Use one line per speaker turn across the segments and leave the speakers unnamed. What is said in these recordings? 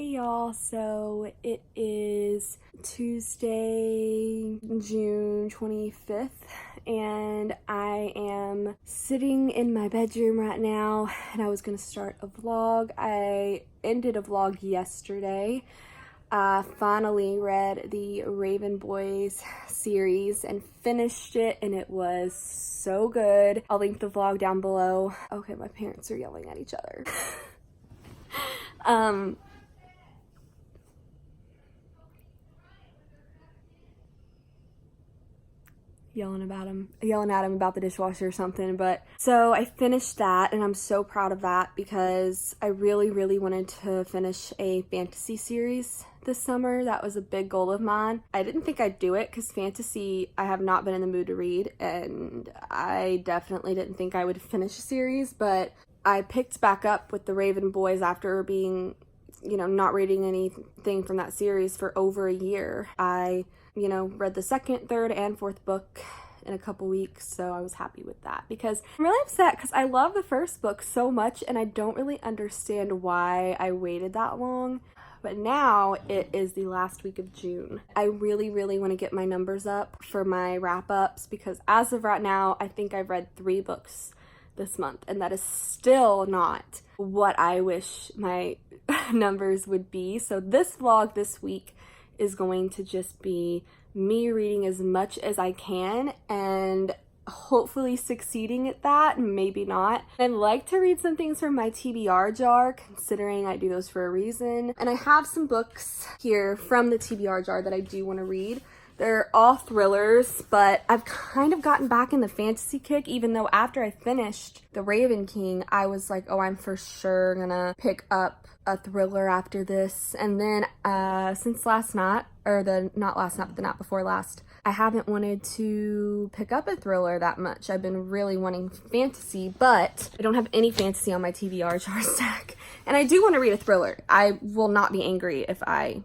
Hey y'all, so it is Tuesday, June 25th, and I am sitting in my bedroom right now, and I was gonna start a vlog. I ended a vlog yesterday. I finally read the Raven Boys series and finished it, and it was so good. I'll link the vlog down below. Okay, my parents are yelling at each other. Yelling at him about the dishwasher or something. But so I finished that, and I'm so proud of that because I really wanted to finish a fantasy series this summer. That was a big goal of mine. I didn't think I'd do it because fantasy I have not been in the mood to read, and I definitely didn't think I would finish a series, but I picked back up with the Raven Boys after being, not reading anything from that series for over a year. I read the second, third, and fourth book in a couple weeks, so I was happy with that because I'm really upset because I love the first book so much and I don't really understand why I waited that long. But now it is the last week of June. I really want to get my numbers up for my wrap-ups because as of right now, I think I've read 3 books this month, and that is still not what I wish my numbers would be. So this vlog this week is going to just be me reading as much as I can and hopefully succeeding at that, maybe not. I'd like to read some things from my TBR jar, considering I do those for a reason. And I have some books here from the TBR jar that I do want to read. They're all thrillers, but I've kind of gotten back in the fantasy kick, even though after I finished The Raven King, I was like, oh, I'm for sure gonna pick up a thriller after this. And then since last night, or not last night, but the night before last, I haven't wanted to pick up a thriller that much. I've been really wanting fantasy, but I don't have any fantasy on my TBR jar stack. And I do want to read a thriller. I will not be angry if I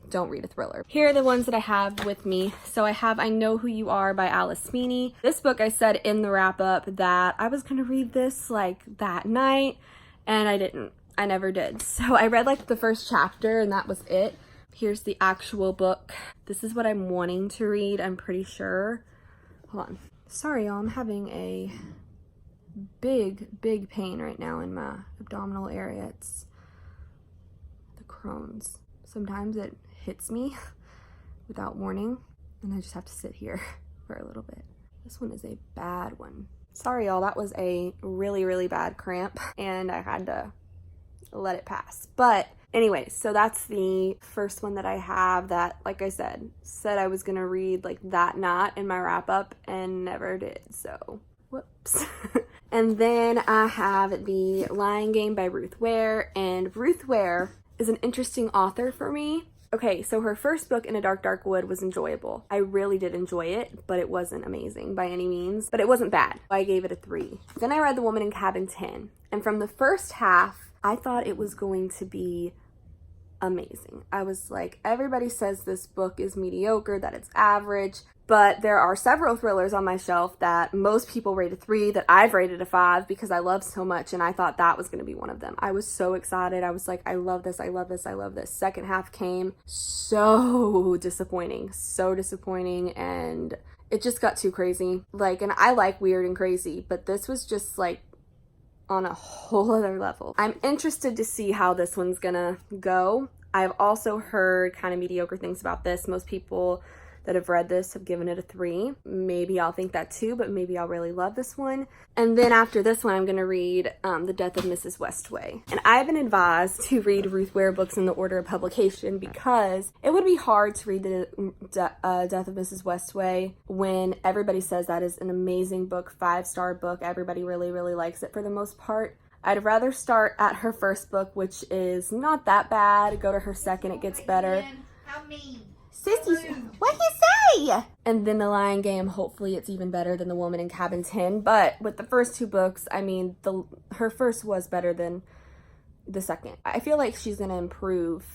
don't read a thriller. Here are the ones that I have with me. So I have I Know Who You Are by Alice Meany. This book, I said in the wrap up that I was gonna read this like that night, and I didn't. I never did. So I read like the first chapter and that was it. Here's the actual book. This is what I'm wanting to read, I'm pretty sure. Hold on. Sorry y'all, I'm having a big pain right now in my abdominal area. It's the Crohn's. Sometimes it hits me without warning and I just have to sit here for a little bit. This one is a bad one. Sorry y'all, that was a really bad cramp and I had to let it pass. But anyway, so that's the first one that I have that, like I said I was gonna read like that night in my wrap up and never did, so whoops. And then I have The Lying Game by Ruth Ware, and Ruth Ware is an interesting author for me. Okay, so her first book, In a Dark Wood, was enjoyable. I really did enjoy it, but it wasn't amazing by any means, but it wasn't bad. I gave it a 3. Then I read The Woman in Cabin 10, and from the first half, I thought it was going to be amazing. I was like, everybody says this book is mediocre, that it's average, but there are several thrillers on my shelf that most people rate a 3 that I've rated a 5 because I love so much, and I thought that was going to be one of them. I was so excited. I was like, I love this, I love this, I love this. Second half came so disappointing, and it just got too crazy. Like, and I like weird and crazy, but this was just like on a whole other level. I'm interested to see how this one's gonna go. I've also heard kind of mediocre things about this. Most people that have read this have given it a 3. Maybe I'll think that too, but maybe I'll really love this one. And then after this one, I'm gonna read The Death of Mrs. Westaway. And I've been advised to read Ruth Ware books in the order of publication because it would be hard to read The Death of Mrs. Westaway when everybody says that is an amazing book, 5-star book. Everybody really likes it for the most part. I'd rather start at her first book, which is not that bad, go to her second, it gets better.
How mean.
Sissy, what you say? And then The Lying Game, hopefully it's even better than The Woman in Cabin 10. But with the first 2 books, I mean, her first was better than the second. I feel like she's gonna improve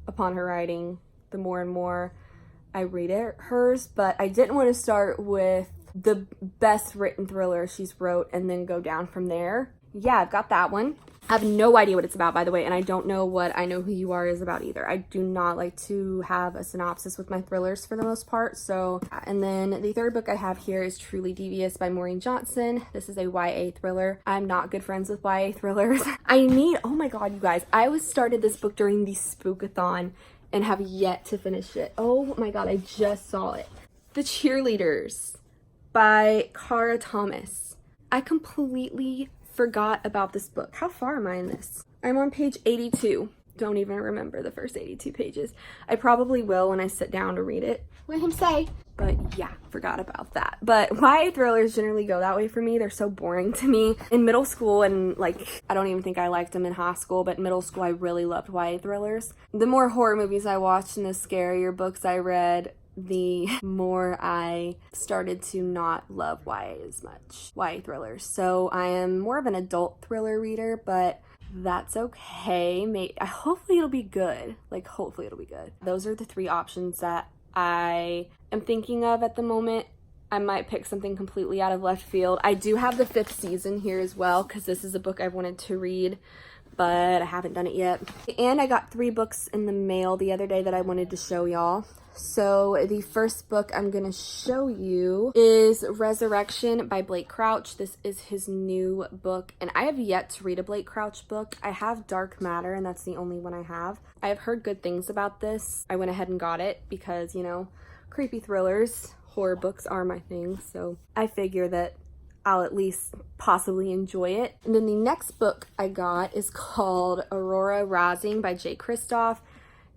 upon her writing the more and more I read hers, but I didn't want to start with the best written thriller she's wrote and then go down from there. Yeah, I've got that one. I have no idea what it's about, by the way, and I don't know what I Know Who You Are is about either. I do not like to have a synopsis with my thrillers for the most part. So, and then the third book I have here is Truly Devious by Maureen Johnson. This is a YA thriller. I'm not good friends with YA thrillers. Oh my god, you guys, I started this book during the Spookathon and have yet to finish it. Oh my god, I just saw it. The Cheerleaders by Kara Thomas. I completely forgot about this book. How far am I in this? I'm on page 82. Don't even remember the first 82 pages. I probably will when I sit down to read it. Let him say. But yeah, forgot about that. But YA thrillers generally go that way for me. They're so boring to me. In middle school and like, I don't even think I liked them in high school, but in middle school I really loved YA thrillers. The more horror movies I watched and the scarier books I read, the more I started to not love YA as much, YA thrillers. So I am more of an adult thriller reader, but that's okay. Hopefully it'll be good. Like, hopefully it'll be good. Those are the three options that I am thinking of at the moment. I might pick something completely out of left field. I do have the 5th season here as well, because this is a book I've wanted to read, but I haven't done it yet. And I got 3 books in the mail the other day that I wanted to show y'all. So the first book I'm gonna show you is Resurrection by Blake Crouch. This is his new book, and I have yet to read a Blake Crouch book. I have Dark Matter, and that's the only one I have. I have heard good things about this. I went ahead and got it because, you know, creepy thrillers, horror books are my thing, so I figure that I'll at least possibly enjoy it. And then the next book I got is called Aurora Rising by Jay Kristoff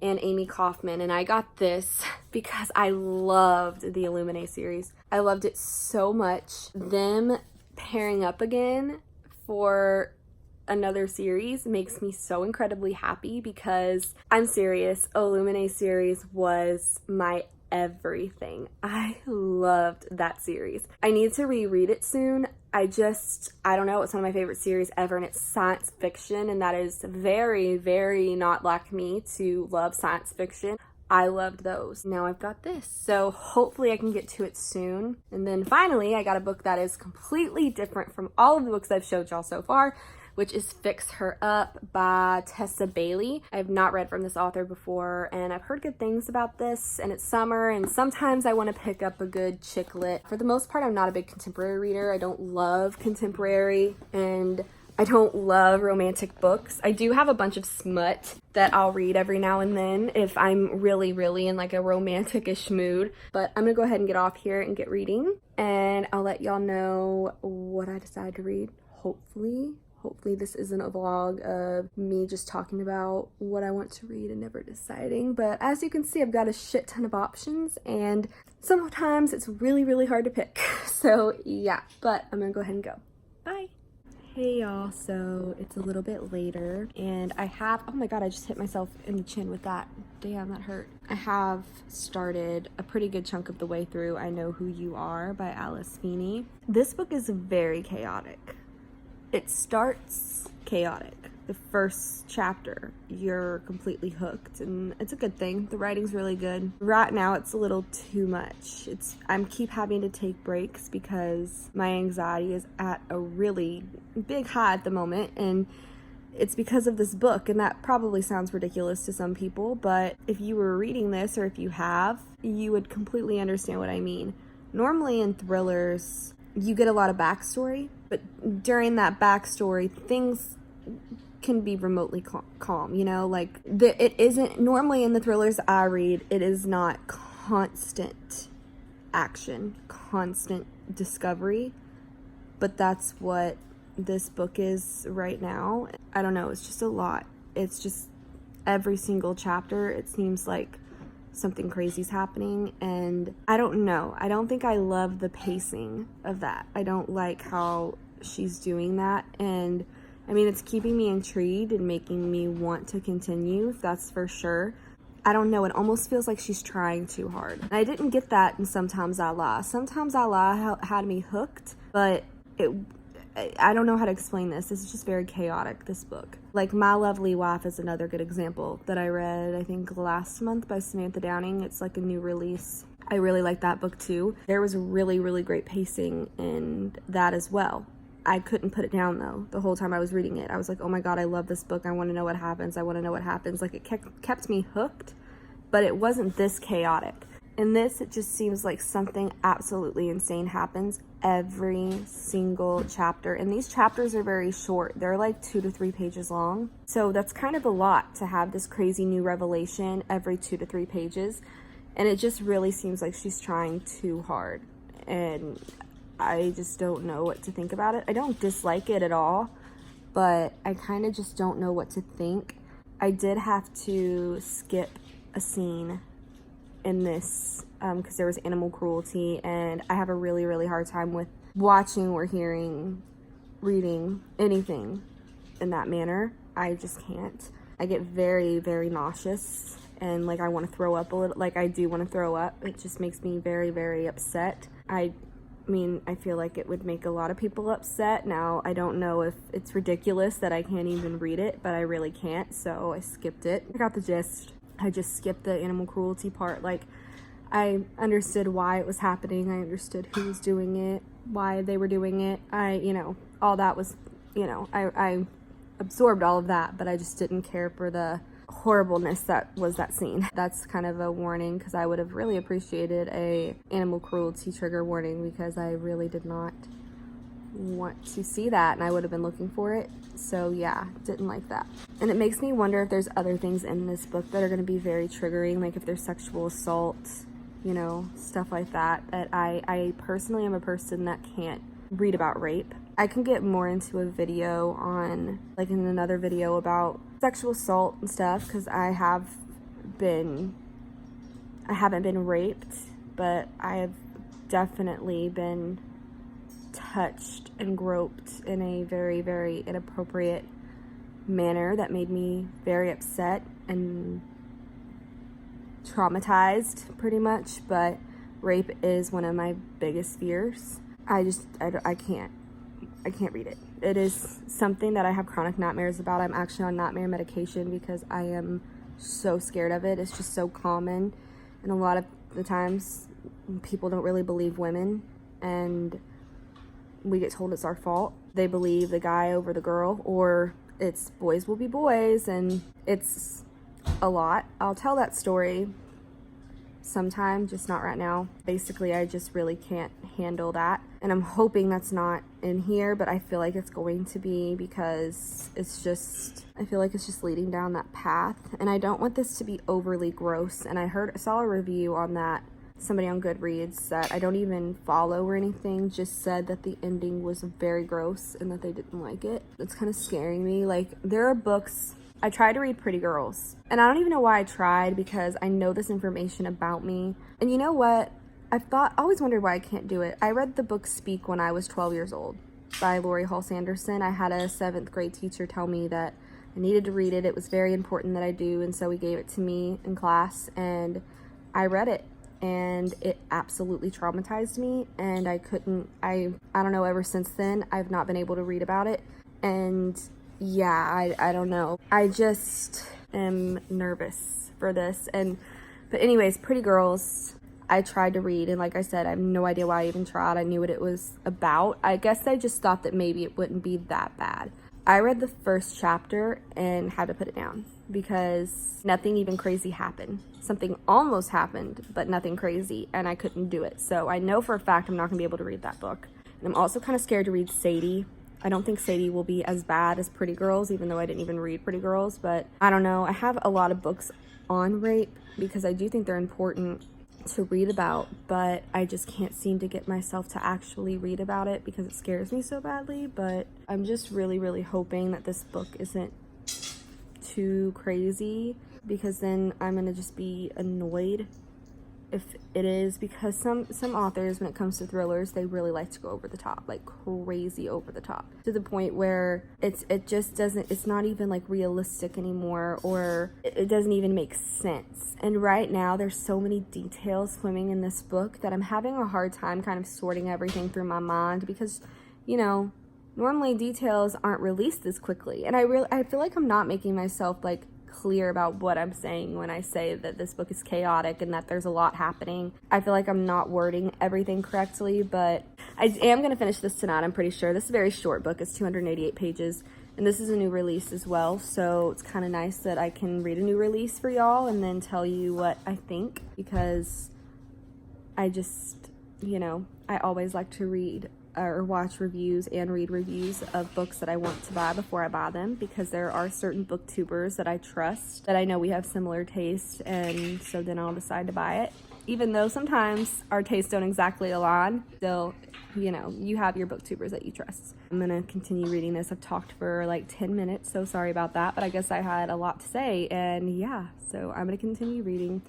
and Amy Kaufman, and I got this because I loved the Illuminae series. I loved it so much. Them pairing up again for another series makes me so incredibly happy because I'm serious, Illuminae series was my everything. I loved that series. I need to reread it soon. I don't know, it's one of my favorite series ever, and it's science fiction, and that is very, very not like me to love science fiction. I loved those. Now I've got this, so hopefully I can get to it soon. And then finally, I got a book that is completely different from all of the books I've showed y'all so far, which is Fix Her Up by Tessa Bailey. I have not read from this author before, and I've heard good things about this, and it's summer, and sometimes I want to pick up a good chick lit. For the most part, I'm not a big contemporary reader. I don't love contemporary, and I don't love romantic books. I do have a bunch of smut that I'll read every now and then if I'm really, really in like a romantic-ish mood. But I'm gonna go ahead and get off here and get reading, and I'll let y'all know what I decide to read, hopefully. Hopefully this isn't a vlog of me just talking about what I want to read and never deciding. But as you can see, I've got a shit ton of options, and sometimes it's really, really hard to pick. So yeah, but I'm gonna go ahead and go. Bye. Hey y'all, so it's a little bit later, and I have, oh my god, I just hit myself in the chin with that. Damn, that hurt. I have started a pretty good chunk of the way through I Know Who You Are by Alice Feeney. This book is very chaotic. It starts chaotic. The first chapter, you're completely hooked, and it's a good thing. The writing's really good. Right now, it's a little too much. I'm keep having to take breaks because my anxiety is at a really big high at the moment, and it's because of this book, and that probably sounds ridiculous to some people, but if you were reading this, or if you have, you would completely understand what I mean. Normally in thrillers, you get a lot of backstory, but during that backstory, things can be remotely calm, you know, like it isn't normally in the thrillers I read, it is not constant action, constant discovery, but that's what this book is right now. I don't know, it's just a lot. It's just every single chapter, it seems like something crazy's happening, and I don't know. I don't think I love the pacing of that. I don't like how she's doing that, and I mean, it's keeping me intrigued and making me want to continue, that's for sure. I don't know, it almost feels like she's trying too hard. And I didn't get that in Sometimes I Lie. Sometimes I Lie had me hooked, but I don't know how to explain this. This is just very chaotic, this book. Like My Lovely Wife is another good example that I read, I think last month, by Samantha Downing. It's like a new release. I really like that book too. There was really, really great pacing in that as well. I couldn't put it down though. The whole time I was reading it, I was like, oh my God, I love this book. I want to know what happens. I want to know what happens. Like, it kept me hooked, but it wasn't this chaotic. In this, it just seems like something absolutely insane happens every single chapter. And these chapters are very short. They're like 2 to 3 pages long. So that's kind of a lot to have this crazy new revelation every 2 to 3 pages. And it just really seems like she's trying too hard. And I just don't know what to think about it. I don't dislike it at all, but I kind of just don't know what to think. I did have to skip a scene in this because there was animal cruelty, and I have a really, really hard time with watching or reading anything in that manner. I just can't. I get very, very nauseous, and like I want to throw up a little. Like, I do want to throw up. It just makes me very, very upset. I mean, I feel like it would make a lot of people upset. Now, I don't know if it's ridiculous that I can't even read it, but I really can't, so I skipped it. I got the gist. I just skipped the animal cruelty part. Like, I understood why it was happening. I understood who was doing it, why they were doing it. All that was, I absorbed all of that, but I just didn't care for the horribleness that was that scene. That's kind of a warning, because I would have really appreciated a animal cruelty trigger warning, because I really did not want to see that, and I would have been looking for it. So yeah, didn't like that. And it makes me wonder if there's other things in this book that are going to be very triggering, like if there's sexual assault, stuff like that. That I personally am a person that can't read about rape. I can get more into a video on, like in another video about sexual assault and stuff, because I haven't been raped, but I have definitely been touched and groped in a very, very inappropriate manner that made me very upset and traumatized, pretty much. But rape is one of my biggest fears. I can't read it. It is something that I have chronic nightmares about. I'm actually on nightmare medication because I am so scared of it. It's just so common, and a lot of the times people don't really believe women, and we get told it's our fault. They believe the guy over the girl, or it's boys will be boys, and it's a lot. I'll tell that story sometime, just not right now. Basically, I just really can't handle that, and I'm hoping that's not in here, but I feel like it's going to be, because I feel like it's just leading down that path, and I don't want this to be overly gross. And I saw a review on that. Somebody on Goodreads that I don't even follow or anything just said that the ending was very gross and that they didn't like it. It's kind of scaring me. Like, there are books. I tried to read Pretty Girls, and I don't even know why I tried, because I know this information about me. And you know what? Always wondered why I can't do it. I read the book Speak when I was 12 years old by Lori Hall Sanderson. I had a 7th grade teacher tell me that I needed to read it. It was very important that I do, and so he gave it to me in class, and I read it. And it absolutely traumatized me, and I don't know, ever since then, I've not been able to read about it. And yeah, I don't know. I just am nervous for this. But anyways, Pretty Girls, I tried to read, and like I said, I have no idea why I even tried. I knew what it was about. I guess I just thought that maybe it wouldn't be that bad. I read the first chapter and had to put it down because nothing even crazy happened. Something almost happened, but nothing crazy, and I couldn't do it. So I know for a fact I'm not gonna be able to read that book. And I'm also kind of scared to read Sadie. I don't think Sadie will be as bad as Pretty Girls, even though I didn't even read Pretty Girls, but I don't know. I have a lot of books on rape because I do think they're important to read about, but I just can't seem to get myself to actually read about it because it scares me so badly. But I'm just really, really hoping that this book isn't too crazy, because then I'm gonna just be annoyed if it is, because some authors, when it comes to thrillers, they really like to go over the top, like crazy over the top, to the point where it's not even like realistic anymore, or it doesn't even make sense. And right now there's so many details swimming in this book that I'm having a hard time kind of sorting everything through my mind, because normally details aren't released this quickly, and I feel like I'm not making myself like clear about what I'm saying when I say that this book is chaotic and that there's a lot happening. I feel like I'm not wording everything correctly, but I am going to finish this tonight, I'm pretty sure. This is a very short book. It's 288 pages, and this is a new release as well, so it's kind of nice that I can read a new release for y'all and then tell you what I think, because I just, you know, I always like to read or watch reviews and read reviews of books that I want to buy before I buy them, because there are certain booktubers that I trust, that I know we have similar tastes, and so then I'll decide to buy it. Even though sometimes our tastes don't exactly align, still, you know, you have your booktubers that you trust. I'm gonna continue reading this. I've talked for like 10 minutes, so sorry about that, but I guess I had a lot to say, and yeah, so I'm gonna continue reading.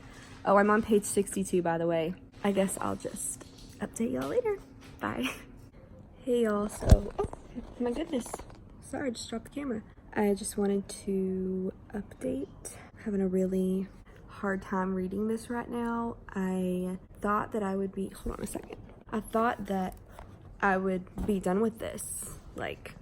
Oh, I'm on page 62, by the way. I guess I'll just update y'all later. Bye. Hey y'all, so, oh my goodness, sorry, I just dropped the camera. I just wanted to update. I'm having a really hard time reading this right now. I thought that I would be, hold on a second. I thought that I would be done with this, like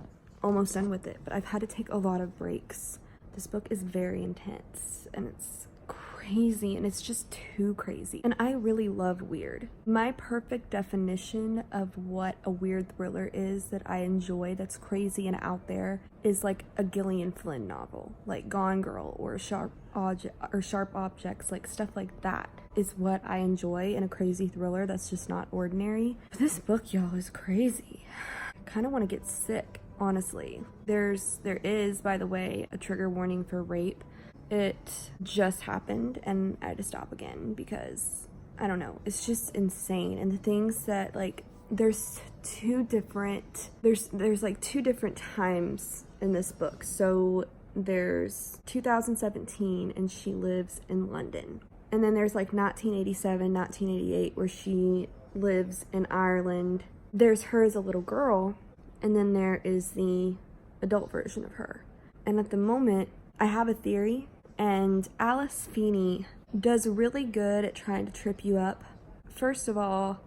almost done with it, but I've had to take a lot of breaks. This book is very intense and it's crazy, and it's just too crazy. And I really love weird. My perfect definition of what a weird thriller is that I enjoy, that's crazy and out there, is like a Gillian Flynn novel, like Gone Girl or Sharp Objects, like stuff like that is what I enjoy in a crazy thriller that's just not ordinary. But this book, y'all, is crazy. I kind of want to get sick, honestly. There is, by the way, a trigger warning for rape. It just happened and I had to stop again because, I don't know, it's just insane. And the things that, like, there's like two different times in this book. So there's 2017 and she lives in London. And then there's like 1987, 1988 where she lives in Ireland. There's her as a little girl, and then there is the adult version of her. And at the moment, I have a theory. And Alice Feeney does really good at trying to trip you up. First of all,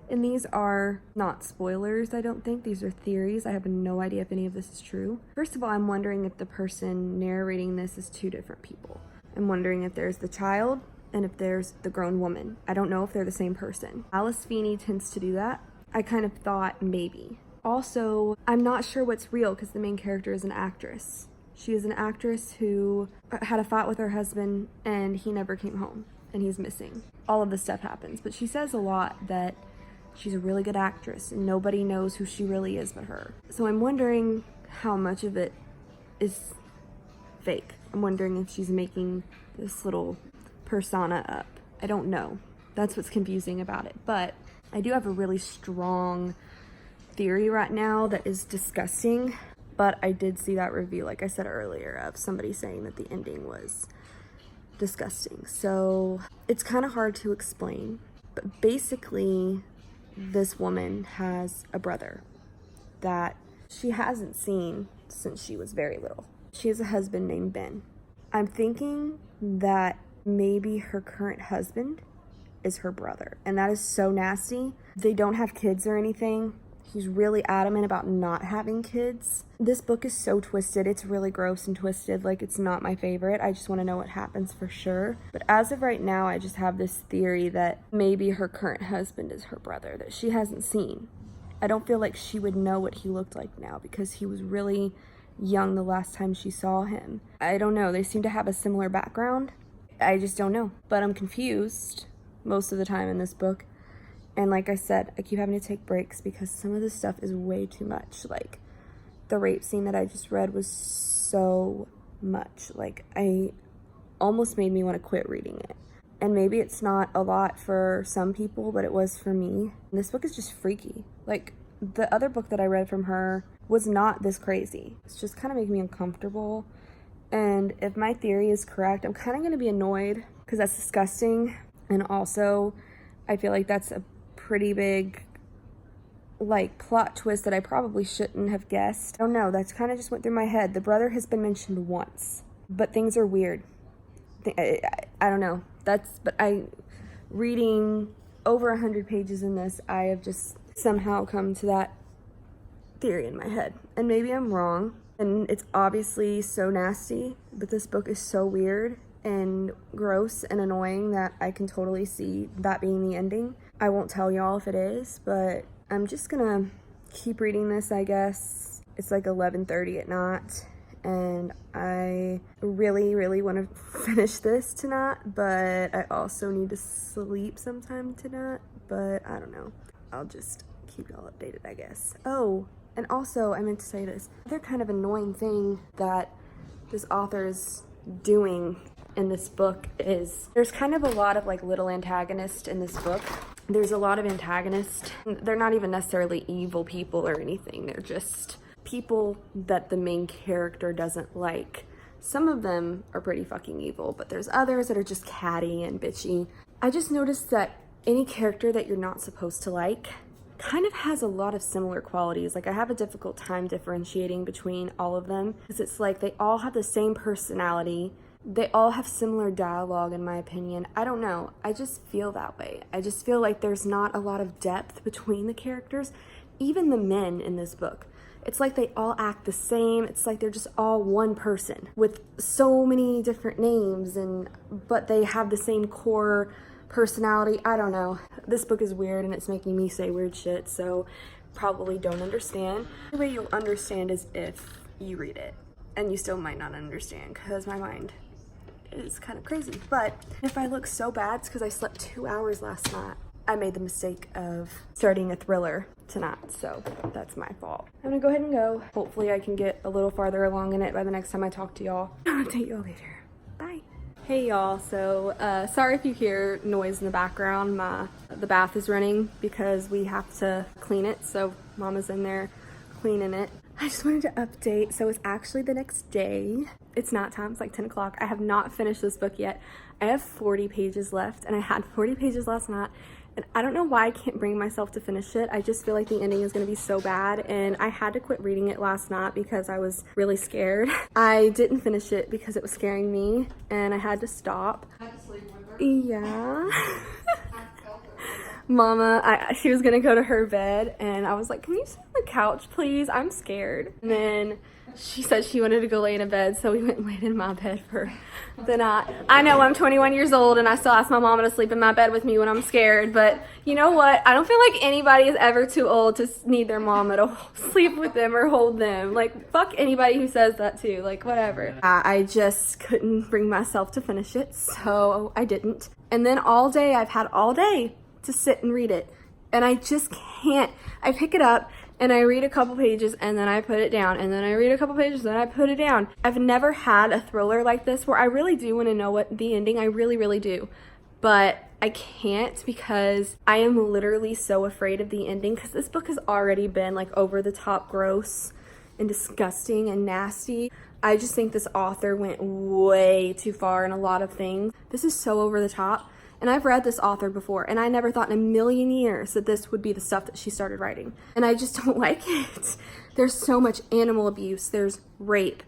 and these are not spoilers, I don't think. These are theories. I have no idea if any of this is true. First of all, I'm wondering if the person narrating this is two different people. I'm wondering if there's the child and if there's the grown woman. I don't know if they're the same person. Alice Feeney tends to do that. I kind of thought maybe. Also, I'm not sure what's real because the main character is an actress. She is an actress who had a fight with her husband and he never came home and he's missing. All of this stuff happens, but she says a lot that she's a really good actress and nobody knows who she really is but her. So I'm wondering how much of it is fake. I'm wondering if she's making this little persona up. I don't know. That's what's confusing about it. But I do have a really strong theory right now that is disgusting. But I did see that review, like I said earlier, of somebody saying that the ending was disgusting. So it's kind of hard to explain. But basically, this woman has a brother that she hasn't seen since she was very little. She has a husband named Ben. I'm thinking that maybe her current husband is her brother. And that is so nasty. They don't have kids or anything. He's really adamant about not having kids. This book is so twisted. It's really gross and twisted. Like, it's not my favorite. I just want to know what happens for sure. But as of right now, I just have this theory that maybe her current husband is her brother that she hasn't seen. I don't feel like she would know what he looked like now because he was really young the last time she saw him. I don't know. They seem to have a similar background. I just don't know. But I'm confused most of the time in this book. And like I said, I keep having to take breaks because some of this stuff is way too much. Like, the rape scene that I just read was so much. Like, I almost made me want to quit reading it. And maybe it's not a lot for some people, but it was for me. And this book is just freaky. Like, the other book that I read from her was not this crazy. It's just kind of making me uncomfortable. And if my theory is correct, I'm kind of going to be annoyed because that's disgusting. And also, I feel like that's a pretty big, like, plot twist that I probably shouldn't have guessed. I don't know, that's kind of just went through my head. The brother has been mentioned once, but things are weird. I don't know. Reading over 100 pages in this, I have just somehow come to that theory in my head. And maybe I'm wrong, And it's obviously so nasty, but this book is so weird and gross and annoying that I can totally see that being the ending. I won't tell y'all if it is, but I'm just gonna keep reading this, I guess. It's like 11:30 at night, and I really want to finish this tonight, but I also need to sleep sometime tonight, but I don't know. I'll just keep y'all updated, I guess. Oh, and also I meant to say this. Another kind of annoying thing that this author is doing in this book is there's kind of a lot of like little antagonists in this book. There's a lot of antagonists. They're not even necessarily evil people or anything. They're just people that the main character doesn't like. Some of them are pretty fucking evil, but there's others that are just catty and bitchy. I just noticed that any character that you're not supposed to like kind of has a lot of similar qualities. Like I have a difficult time differentiating between all of them because it's like they all have the same personality. They all have similar dialogue, in my opinion. I don't know. I just feel that way. I just feel like there's not a lot of depth between the characters, even the men in this book. It's like they all act the same. It's like they're just all one person with so many different names, but they have the same core personality. I don't know. This book is weird and it's making me say weird shit, so probably don't understand. The way you'll understand is if you read it, and you still might not understand because my mind is kind of crazy. But if I look so bad, it's because I slept 2 hours last night. I made the mistake of starting a thriller tonight, so that's my fault. I'm gonna go ahead and go. Hopefully I can get a little farther along in it by the next time I talk to y'all. I'll update y'all later. Bye. Hey y'all, so sorry if you hear noise in the background. The bath is running because we have to clean it, so Mama's in there cleaning it. I just wanted to update. So it's actually the next day. It's not time, it's like 10 o'clock. I have not finished this book yet. I have 40 pages left, and I had 40 pages last night, and I don't know why I can't bring myself to finish it. I just feel like the ending is gonna be so bad, and I had to quit reading it last night because I was really scared. I didn't finish it because it was scaring me, and I had to stop.
I had to sleep with her.
Yeah.
I felt it.
Mama, she was gonna go to her bed, and I was like, can you sit on the couch, please? I'm scared. And then she said she wanted to go lay in a bed, so we went and laid in my bed for the night. I know I'm 21 years old, and I still ask my mama to sleep in my bed with me when I'm scared, but you know what? I don't feel like anybody is ever too old to need their mama to sleep with them or hold them. Like, fuck anybody who says that too, like, whatever. I just couldn't bring myself to finish it, so I didn't. And then all day, I've had all day to sit and read it, and I just can't. I pick it up and I read a couple pages and then I put it down, and then I read a couple pages and then I put it down. I've never had a thriller like this where I really do want to know what the ending, I really do, but I can't because I am literally so afraid of the ending, because this book has already been like over the top gross and disgusting and nasty. I just think this author went way too far in a lot of things. This is so over the top. And I've read this author before, and I never thought in a million years that this would be the stuff that she started writing. And I just don't like it. There's so much animal abuse. There's rape.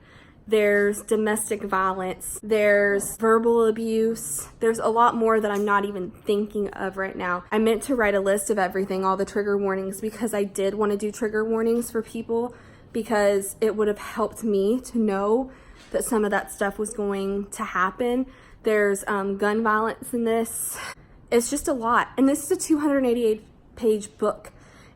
There's domestic violence. There's verbal abuse. There's a lot more that I'm not even thinking of right now. I meant to write a list of everything, all the trigger warnings, because I did want to do trigger warnings for people, because it would have helped me to know that some of that stuff was going to happen. There's gun violence in this. It's just a lot. And this is a 288-page book.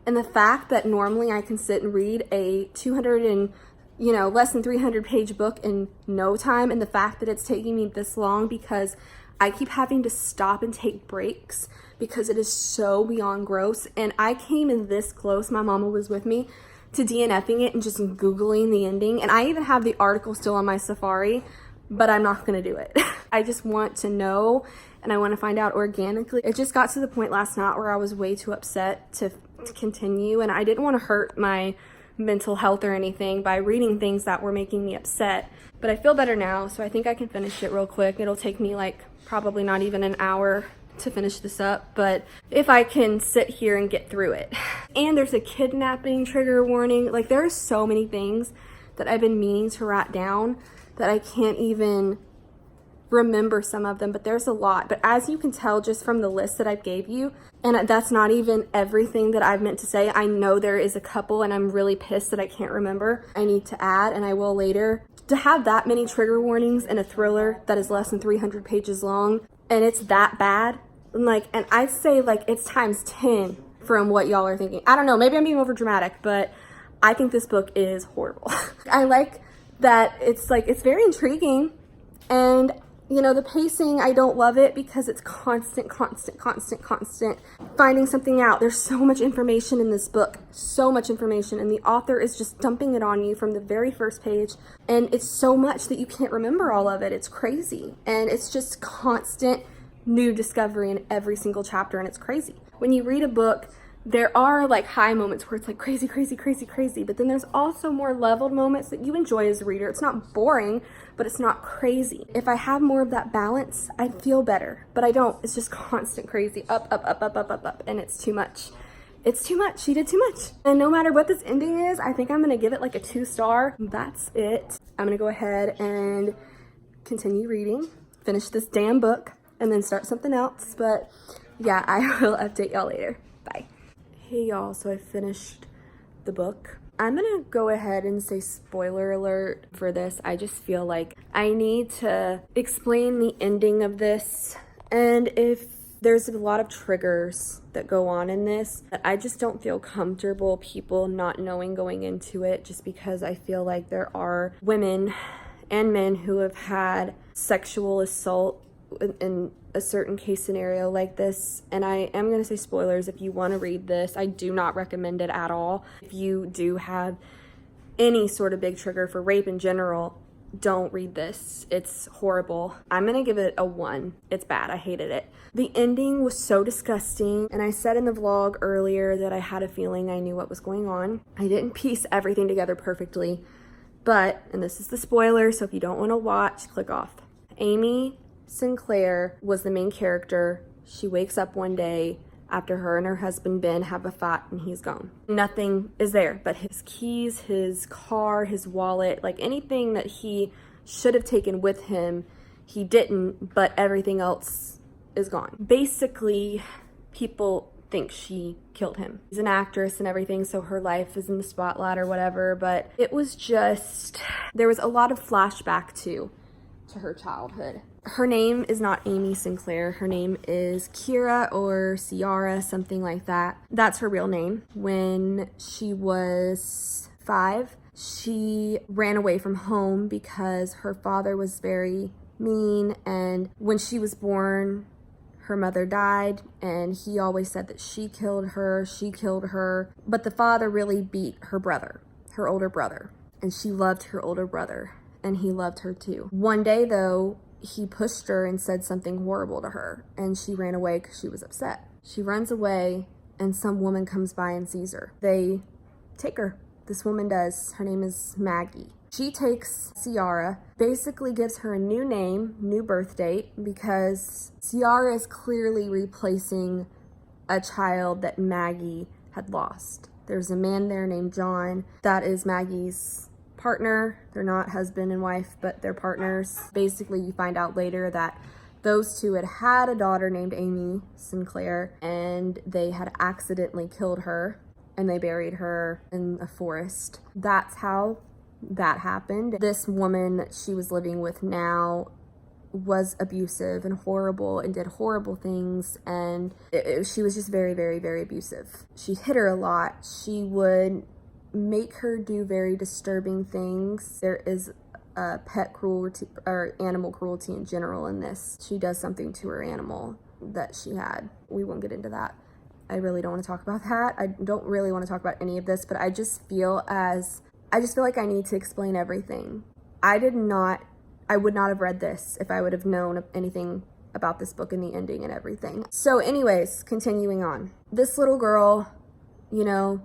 And the fact that normally I can sit and read a 200 and, less than 300-page book in no time, and the fact that it's taking me this long because I keep having to stop and take breaks because it is so beyond gross. And I came in this close, my mama was with me, to DNFing it and just Googling the ending. And I even have the article still on my Safari, but I'm not gonna do it. I just want to know, and I want to find out organically. It just got to the point last night where I was way too upset to continue, and I didn't want to hurt my mental health or anything by reading things that were making me upset. But I feel better now, so I think I can finish it real quick. It'll take me like probably not even an hour to finish this up, but if I can sit here and get through it. And there's a kidnapping trigger warning. Like, there are so many things that I've been meaning to write down that I can't even remember some of them, but there's a lot. But as you can tell just from the list that I gave you, and that's not even everything that I've meant to say. I know there is a couple and I'm really pissed that I can't remember. I need to add, and I will later. To have that many trigger warnings in a thriller that is less than 300 pages long, and it's that bad, like, and I'd say like it's times 10 from what y'all are thinking. I don't know, maybe I'm being over dramatic, but I think this book is horrible. I like that it's like, it's very intriguing, and you know, the pacing, I don't love it because it's constant finding something out. There's so much information in this book, so much information, and the author is just dumping it on you from the very first page, and it's so much that you can't remember all of it. It's crazy, and it's just constant new discovery in every single chapter, and it's crazy. When you read a book, there are like high moments where it's like crazy, but then there's also more leveled moments that you enjoy as a reader. It's not boring, but it's not crazy. If I have more of that balance, I'd feel better, but I don't. It's just constant crazy, up, and it's too much. It's too much. She did too much. And no matter what this ending is, I think I'm gonna give it like a 2-star. That's it. I'm gonna go ahead and continue reading, finish this damn book, and then start something else. But yeah, I will update y'all later. Bye. Hey y'all, so I finished the book. I'm gonna go ahead and say spoiler alert for this. I just feel like I need to explain the ending of this, and if there's a lot of triggers that go on in this, I just don't feel comfortable people not knowing going into it, just because I feel like there are women and men who have had sexual assault in a certain case scenario like this. And I am going to say spoilers if you want to read this. I do not recommend it at all. If you do have any sort of big trigger for rape in general, don't read this. It's horrible. I'm going to give it a 1. It's bad. I hated it. The ending was so disgusting, and I said in the vlog earlier that I had a feeling I knew what was going on. I didn't piece everything together perfectly, but, and this is the spoiler, so if you don't want to watch, click off. Amy Sinclair was the main character. She wakes up one day after her and her husband Ben have a fight, and he's gone. Nothing is there but his keys, his car, his wallet, like anything that he should have taken with him, he didn't, but everything else is gone. Basically, people think she killed him. She's an actress and everything, so her life is in the spotlight or whatever, but it was just, there was a lot of flashback to her childhood. Her name is not Amy Sinclair. Her name is Kira or Ciara, something like that. That's her real name. When she was 5, she ran away from home because her father was very mean, and when she was born, her mother died, and he always said that she killed her, but the father really beat her brother, her older brother, and she loved her older brother, and he loved her too. One day though, he pushed her and said something horrible to her, and she ran away because she was upset. She runs away, and some woman comes by and sees her. They take her. This woman does. Her name is Maggie. She takes Ciara, basically gives her a new name, new birth date, because Ciara is clearly replacing a child that Maggie had lost. There's a man there named John. That is Maggie's partner. They're not husband and wife, but they're partners. Basically, you find out later that those two had a daughter named Amy Sinclair, and they had accidentally killed her, and they buried her in a forest. That's how that happened. This woman that she was living with now was abusive and horrible and did horrible things, and she was just very, very, very abusive. She hit her a lot. She would make her do very disturbing things. There is pet cruelty or animal cruelty in general in this. She does something to her animal that she had. We won't get into that. I really don't want to talk about that. I don't really want to talk about any of this, but I just feel like I need to explain everything. I would not have read this if I would have known anything about this book and the ending and everything. So anyways, continuing on. This little girl, you know,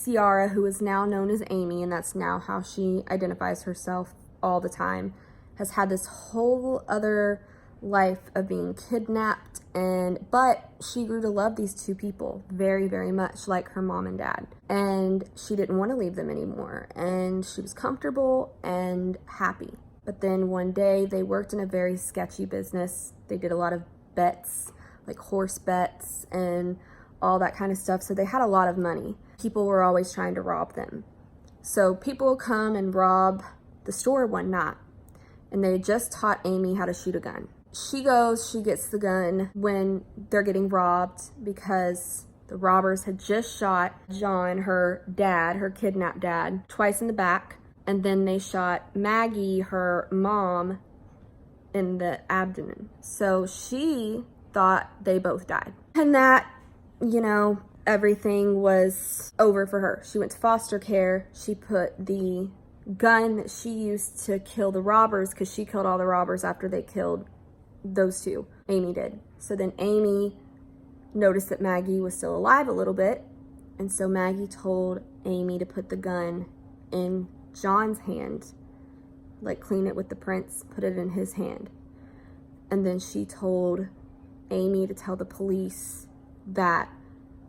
Ciara, who is now known as Amy, and that's now how she identifies herself all the time, has had this whole other life of being kidnapped, but she grew to love these two people very, very much, like her mom and dad, and she didn't want to leave them anymore, and she was comfortable and happy. But then one day they worked in a very sketchy business. They did a lot of bets, like horse bets and all that kind of stuff. So they had a lot of money. People were always trying to rob them. So people come and rob the store one night, and they just taught Amy how to shoot a gun. She gets the gun when they're getting robbed because the robbers had just shot John, her dad, her kidnapped dad, twice in the back. And then they shot Maggie, her mom, in the abdomen. So she thought they both died. And that, everything was over for her. She went to foster care. She put the gun that she used to kill the robbers, because she killed all the robbers after they killed those two. Amy did. So then Amy noticed that Maggie was still alive a little bit. And so Maggie told Amy to put the gun in John's hand, like clean it with the prints, put it in his hand. And then she told Amy to tell the police that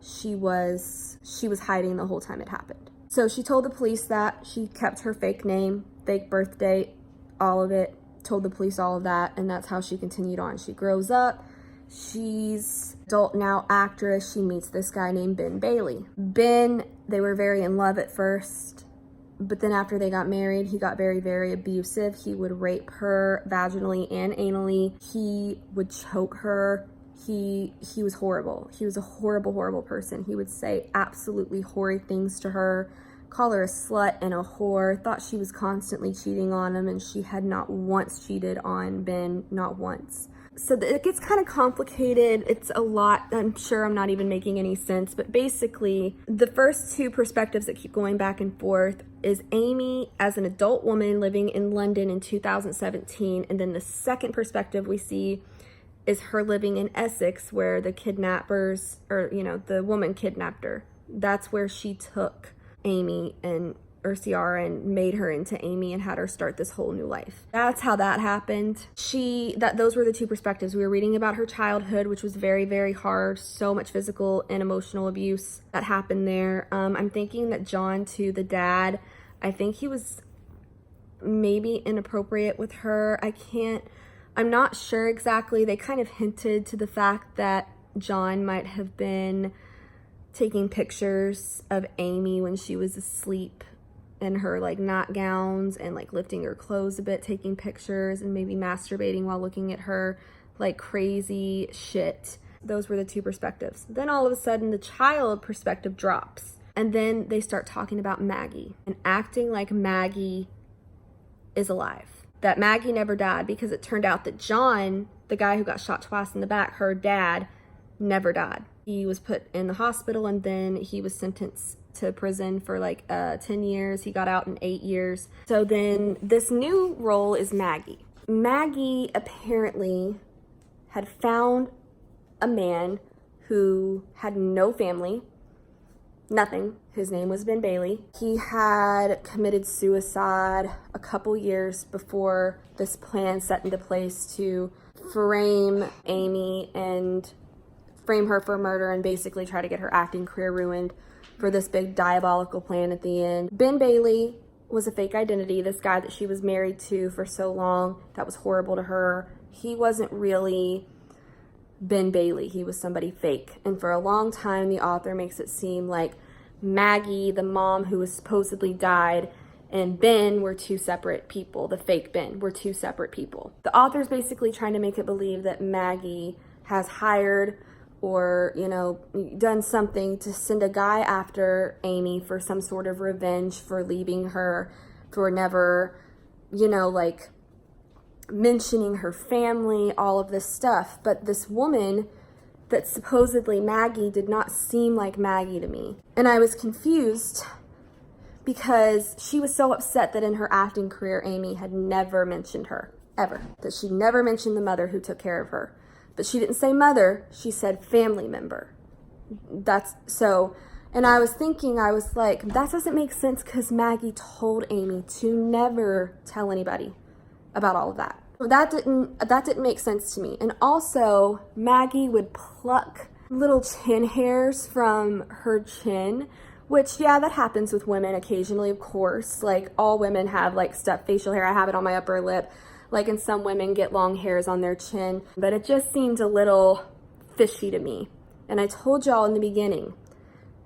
she was hiding the whole time it happened. So she told the police that. She kept her fake name, fake birth date, all of it, told the police all of that, and that's how she continued on. She grows up. She's adult now, actress. She meets this guy named Ben Bailey. Ben, they were very in love at first, but then after they got married, he got very, very abusive. He would rape her vaginally and anally. He would choke her. He was horrible. He was a horrible, horrible person. He would say absolutely horrid things to her, call her a slut and a whore, thought she was constantly cheating on him, and she had not once cheated on Ben, not once. So it gets kind of complicated. It's a lot. I'm sure I'm not even making any sense, but basically the first two perspectives that keep going back and forth is Amy as an adult woman living in London in 2017, and then the second perspective we see is her living in Essex, where the kidnappers, or the woman kidnapped her. That's where she took Amy and Ciara and made her into Amy and had her start this whole new life. That's how that happened. Those were the two perspectives. We were reading about her childhood, which was very, very hard. So much physical and emotional abuse that happened there. I'm thinking that John, too, the dad, I think he was maybe inappropriate with her. I'm not sure exactly. They kind of hinted to the fact that John might have been taking pictures of Amy when she was asleep in her nightgowns and lifting her clothes a bit, taking pictures, and maybe masturbating while looking at her, crazy shit. Those were the two perspectives. Then all of a sudden the child perspective drops, and then they start talking about Maggie and acting like Maggie is alive, that Maggie never died, because it turned out that John, the guy who got shot twice in the back, her dad, never died. He was put in the hospital, and then he was sentenced to prison for 10 years. He got out in 8 years. So then this new role is Maggie. Maggie apparently had found a man who had no family, nothing. His name was Ben Bailey. He had committed suicide a couple years before this plan set into place to frame Amy and frame her for murder and basically try to get her acting career ruined for this big diabolical plan at the end. Ben Bailey was a fake identity, this guy that she was married to for so long that was horrible to her. He wasn't really Ben Bailey. He was somebody fake. And for a long time, the author makes it seem like Maggie, the mom who was supposedly died, and Ben were two separate people. The fake Ben were two separate people. The author's basically trying to make it believe that Maggie has hired or, done something to send a guy after Amy for some sort of revenge for leaving her, for never, mentioning her family, all of this stuff. But this woman that supposedly Maggie did not seem like Maggie to me. And I was confused because she was so upset that in her acting career, Amy had never mentioned her, ever. That she never mentioned the mother who took care of her. But she didn't say mother, she said family member. And I was thinking, I was like, that doesn't make sense, because Maggie told Amy to never tell anybody about all of that. That didn't make sense to me. And also, Maggie would pluck little chin hairs from her chin which, yeah, that happens with women occasionally, of course. Like, all women have, like, stuffed facial hair. I have it on my upper lip. Like, and some women get long hairs on their chin. But it just seemed a little fishy to me. And I told y'all in the beginning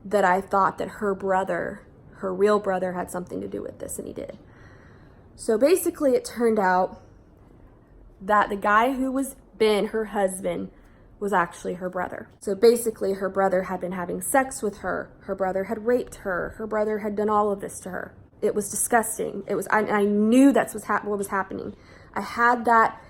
that I thought that her brother, her real brother, had something to do with this, and he did. So basically, it turned out that the guy who was Ben, her husband, was actually her brother. So basically, her brother had been having sex with her. Her brother had raped her. Her brother had done all of this to her. It was disgusting. I knew that's what was happening. I had that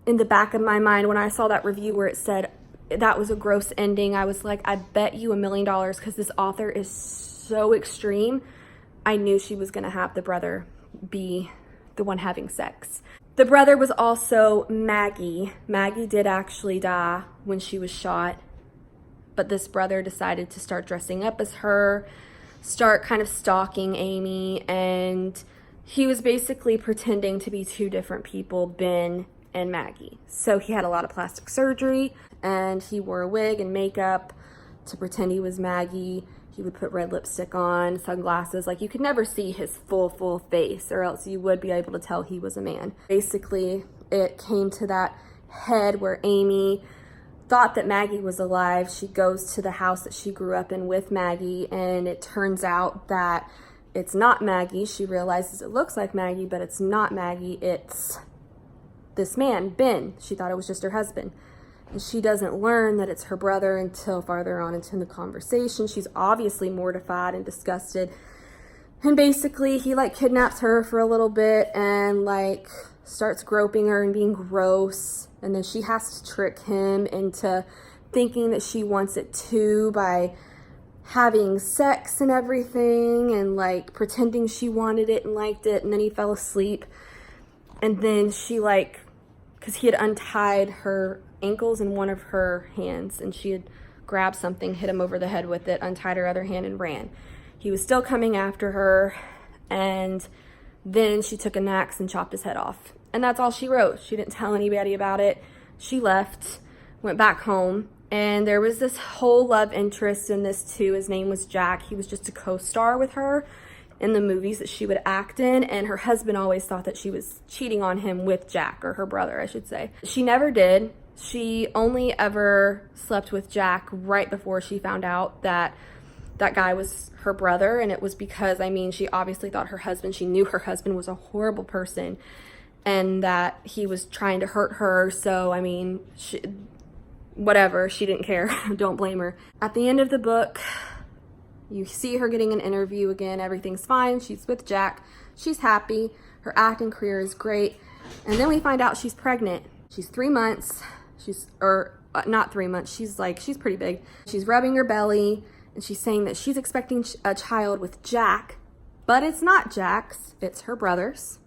in the back of my mind when I saw that review where it said that was a gross ending. I was like, I bet you $1 million, because this author is so extreme. I knew she was going to have the brother be the one having sex. The brother was also Maggie. Maggie did actually die when she was shot, but this brother decided to start dressing up as her, start kind of stalking Amy, and he was basically pretending to be two different people, Ben and Maggie. So he had a lot of plastic surgery, and he wore a wig and makeup to pretend he was Maggie. He would put red lipstick on, sunglasses. Like, you could never see his full face, or else you would be able to tell he was a man. Basically, it came to that head where Amy thought that Maggie was alive. She goes to the house that she grew up in with Maggie, and it turns out that it's not Maggie. She realizes it looks like Maggie, but it's not Maggie. It's this man, Ben. She thought it was just her husband. And she doesn't learn that it's her brother until farther on into the conversation. She's obviously mortified and disgusted. And basically, he, like, kidnaps her for a little bit and, like, starts groping her and being gross. And then she has to trick him into thinking that she wants it too by having sex and everything, and, like, pretending she wanted it and liked it. And then he fell asleep. And then she, like, because he had untied her ankles in one of her hands, and she had grabbed something, hit him over the head with it, untied her other hand, and ran. He was still coming after her, and then she took an axe and chopped his head off. And that's all she wrote. She didn't tell anybody about it. She left, went back home, and there was this whole love interest in this too. His name was Jack. He was just a co-star with her in the movies that she would act in, and her husband always thought that she was cheating on him with Jack, or her brother, I should say. She never did. She only ever slept with Jack right before she found out that that guy was her brother, and it was because, I mean, she obviously thought she knew her husband was a horrible person and that he was trying to hurt her. So, I mean, whatever, she didn't care. Don't blame her. At the end of the book, you see her getting an interview again. Everything's fine. She's with Jack. She's happy. Her acting career is great. And then we find out she's pregnant. She's 3 months. Not 3 months. She's pretty big. She's rubbing her belly, and she's saying that she's expecting a child with Jack, but it's not Jack's. It's her brother's.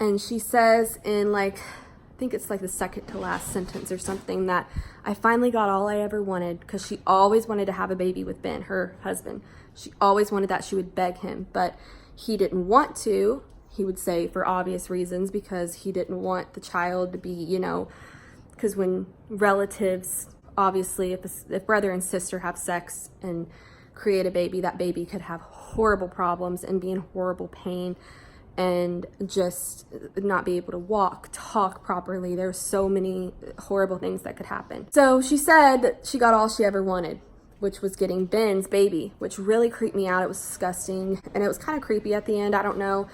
And she says in, like, I think it's like the second to last sentence or something, that I finally got all I ever wanted, because she always wanted to have a baby with Ben, her husband. She always wanted that. She would beg him, but he didn't want to. He would say for obvious reasons, because he didn't want the child to be, you know, because when relatives, obviously, if brother and sister have sex and create a baby, that baby could have horrible problems and be in horrible pain and just not be able to walk, talk properly. There's so many horrible things that could happen. So she said that she got all she ever wanted, which was getting Ben's baby, which really creeped me out. It was disgusting, and it was kind of creepy at the end. I don't know.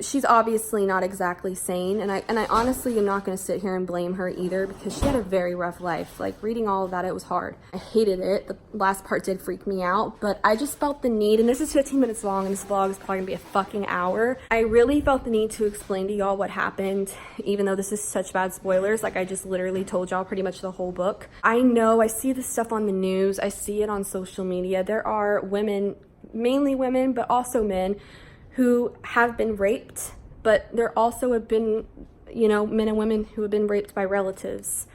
She's obviously not exactly sane, and I honestly am not going to sit here and blame her either, because she had a very rough life. Like, reading all of that, it was hard. I hated it. The last part did freak me out, but I just felt the need, and this is 15 minutes long, and this vlog is probably going to be a fucking hour. I really felt the need to explain to y'all what happened, even though this is such bad spoilers. Like, I just literally told y'all pretty much the whole book. I know, I see this stuff on the news. I see it on social media. There are women, mainly women, but also men, who have been raped, but there also have been, you know, men and women who have been raped by relatives.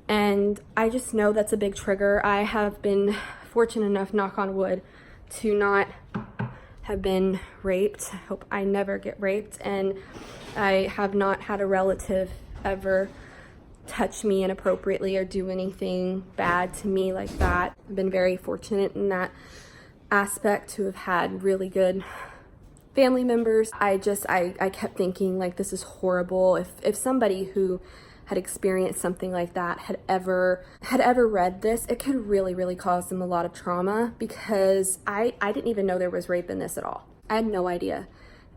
And I just know that's a big trigger. I have been fortunate enough, knock on wood, to not have been raped. I hope I never get raped. And I have not had a relative ever touch me inappropriately or do anything bad to me like that. I've been very fortunate in that aspect to have had really good family members. I kept thinking, like, this is horrible. If somebody who had experienced something like that had ever read this, it could really cause them a lot of trauma, because I didn't even know there was rape in this at all. I had no idea.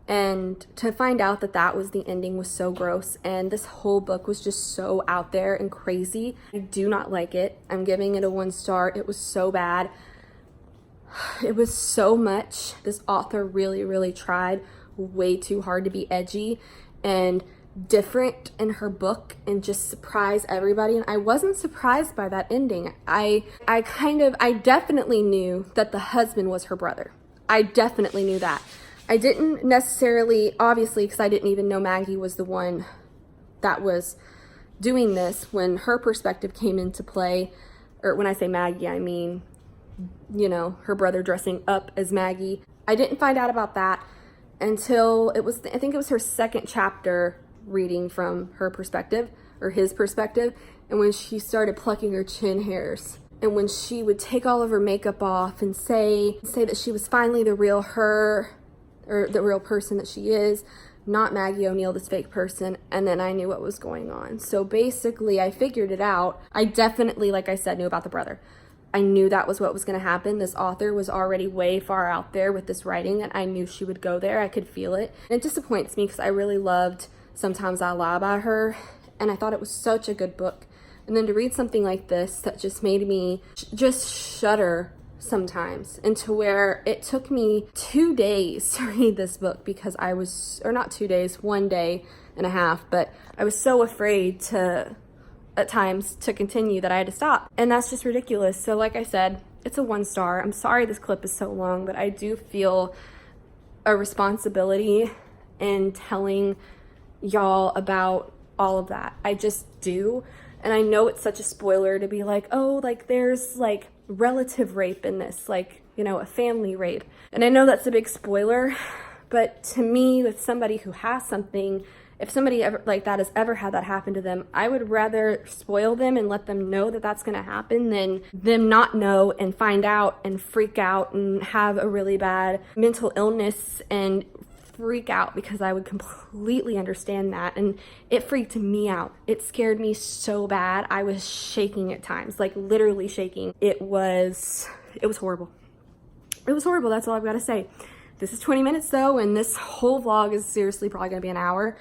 And to find out that that was the ending was so gross, and this whole book was just so out there and crazy. I do not like it. I'm giving it a 1 star. It was so bad. It was so much. This author really tried way too hard to be edgy and different in her book and just surprise everybody, and I wasn't surprised by that ending. I definitely knew that the husband was her brother. I definitely knew that. I didn't necessarily, obviously, because I didn't even know Maggie was the one that was doing this when her perspective came into play. Or when I say Maggie, I mean, you know, her brother dressing up as Maggie. I didn't find out about that until I think it was her second chapter reading from her perspective, or his perspective, and when she started plucking her chin hairs, and when she would take all of her makeup off and say that she was finally the real her, or the real person that she is, not Maggie O'Neill, this fake person. And then I knew what was going on. So basically I figured it out. I definitely, like I said, knew about the brother. I knew that was what was going to happen. This author was already way far out there with this writing, and I knew she would go there. I could feel it. And it disappoints me because I really loved Sometimes I Lie by her, and I thought it was such a good book. And then to read something like this that just made me just shudder sometimes, and to where it took me 2 days to read this book, because I was, or not 2 days, 1 day and a half, but I was so afraid to, at times, to continue, that I had to stop. And that's just ridiculous. So like I said, it's a 1 star. I'm sorry this clip is so long, but I do feel a responsibility in telling y'all about all of that. I just do. And I know it's such a spoiler to be like, oh, like there's like relative rape in this, like, you know, a family rape. And I know that's a big spoiler, but to me, with somebody who has something, if somebody ever like that has ever had that happen to them, I would rather spoil them and let them know that that's going to happen than them not know and find out and freak out and have a really bad mental illness and freak out, because I would completely understand that. And it freaked me out. It scared me so bad. I was shaking at times, like literally shaking. It was horrible. It was horrible. That's all I've got to say. This is 20 minutes though, and this whole vlog is seriously probably gonna be an hour,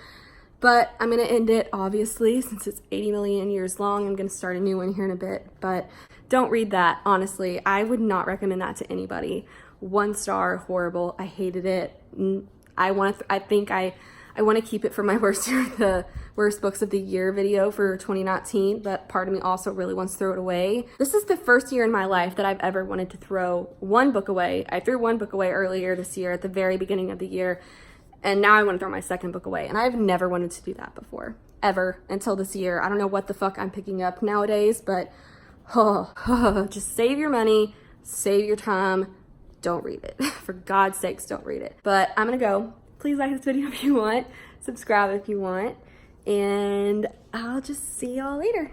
but I'm gonna end it, obviously, since it's 80 million years long. I'm gonna start a new one here in a bit, but don't read that. Honestly, I would not recommend that to anybody. 1 star, horrible. I hated it. I want to keep it for my worst books of the year video for 2019, but part of me also really wants to throw it away. This is the first year in my life that I've ever wanted to throw 1 book away. I threw 1 book away earlier this year at the very beginning of the year, and now I want to throw my 2nd book away. And I've never wanted to do that before, ever, until this year. I don't know what the fuck I'm picking up nowadays, but just save your money, save your time. Don't read it. For God's sakes, don't read it. But I'm gonna go. Please like this video if you want. Subscribe if you want. And I'll just see y'all later.